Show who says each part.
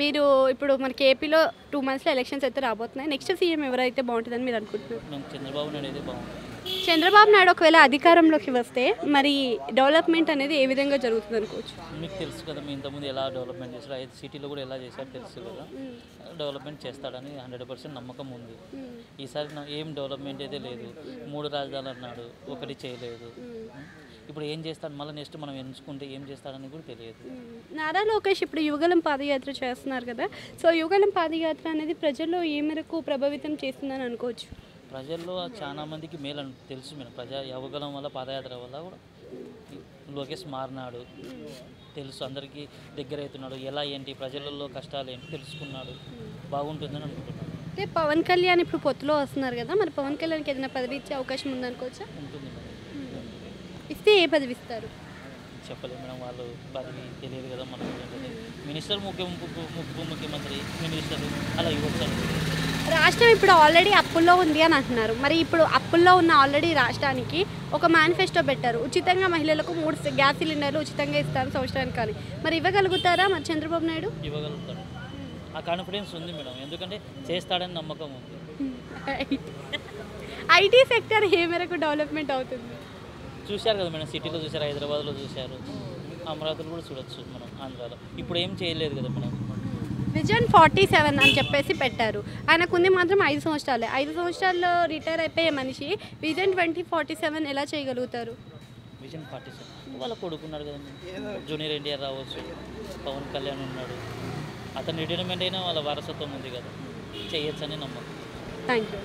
Speaker 1: మీరు ఇప్పుడు మనకి ఏపీలో 2 మంత్స్‌లో ఎలక్షన్స్ అయితే రాబోతున్నాయి. నెక్స్ట్ సీఎం ఎవరైతే బాగుంటుందని మీరు అనుకుంటున్నారు?
Speaker 2: మనకు చంద్రబాబు నాయుడు అయితే బాగుంటుంది.
Speaker 1: చంద్రబాబు నాయుడు ఒకవేళ అధికారంలోకి వస్తే మరి డెవలప్మెంట్ అనేది ఏ విధంగా జరుగుతుంది అనుకోవచ్చు?
Speaker 2: మీకు తెలుసు కదా, మీ ఇంతకుముందు ఎలా డెవలప్మెంట్ చేశారు, 5 సిటీలో కూడా ఎలా చేశారు తెలుసు కదా. డెవలప్మెంట్ చేస్తాడని 100% నమ్మకం ఉంది. ఈసారి ఏం డెవలప్మెంట్ అయితే లేదు. 3 రాజధానులు అన్నాడు, ఒకటి చేయలేదు. ఇప్పుడు ఏం చేస్తాడు, మళ్ళీ నెక్స్ట్ మనం ఎంచుకుంటే ఏం చేస్తాడని కూడా తెలియదు.
Speaker 1: నారా లోకేష్ ఇప్పుడు యువగలం పాదయాత్ర చేస్తున్నారు కదా, సో యువగలం పాదయాత్ర అనేది ప్రజల్లో ఏ మేరకు ప్రభావితం చేస్తుందని అనుకోవచ్చు?
Speaker 2: ప్రజల్లో చాలా మందికి మేలు అని తెలుసు. మేము యువగలం వల్ల, పాదయాత్ర వల్ల కూడా లోకేష్ మారినాడు తెలుసు, అందరికీ దగ్గర అవుతున్నాడు. ఎలా ఏంటి ప్రజలలో కష్టాలు ఏంటి తెలుసుకున్నాడు, బాగుంటుందని అనుకుంటున్నాను.
Speaker 1: అంటే పవన్ కళ్యాణ్ ఇప్పుడు పొత్తులో వస్తున్నారు కదా, మరి పవన్ కళ్యాణ్కి ఏదైనా పదవి ఇచ్చే అవకాశం ఉందనుకోవచ్చా?
Speaker 2: ఉంటుంది మేడం.
Speaker 1: ఇస్తే ఏ పదవి ఇస్తారు?
Speaker 2: చెప్పలేదు మేడం, వాళ్ళు పదవి తెలియదు కదా మనకు. మినిస్టర్, ముఖ్యమంత్రి, మినిస్టర్ అలా ఇవ్వచ్చు.
Speaker 1: రాష్ట్రం ఇప్పుడు ఆల్రెడీ అప్పుల్లో ఉంది అని అంటున్నారు. మరి ఇప్పుడు అప్పుల్లో ఉన్న ఆల్రెడీ రాష్ట్రానికి ఒక మేనిఫెస్టో పెట్టారు, ఉచితంగా మహిళలకు 3 గ్యాస్ సిలిండర్లు ఉచితంగా ఇస్తారు సంవత్సరానికి. కానీ మరి ఇవ్వగలుగుతారా మరి చంద్రబాబు నాయుడు?
Speaker 2: ఇవ్వగలుగుతాడు, ఆ కాన్ఫిడెన్స్ ఉంది మేడం. ఎందుకంటే చేస్తాడని నమ్మకం ఉంది.
Speaker 1: ఐటీ సెక్టర్ ఏ మేరకు డెవలప్మెంట్ అవుతుంది?
Speaker 2: చూశారు కదా మేడం, సిటీలో చూశారు, హైదరాబాద్లో చూశారు, అమరావతిలో కూడా చూడొచ్చు మనం, ఆంధ్రాలో. ఇప్పుడు ఏం చేయలేదు కదా మేడం.
Speaker 1: విజన్ 47 అని చెప్పేసి పెట్టారు. ఆయనకుంది మాత్రం 5 సంవత్సరాలే. 5 సంవత్సరాల్లో రిటైర్ అయిపోయే మనిషి విజన్ 2047 ఎలా చేయగలుగుతారు?
Speaker 2: విజన్ 47 వాళ్ళ కొడుకున్నాడు కదా, జూనియర్ ఎన్టీఆర్ రావచ్చు, పవన్ కళ్యాణ్ ఉన్నాడు. అతను రిటైర్మెంట్ అయినా వాళ్ళ వారసత్వం ఉంది కదా, చేయొచ్చని నమ్మకం.
Speaker 1: Thank you.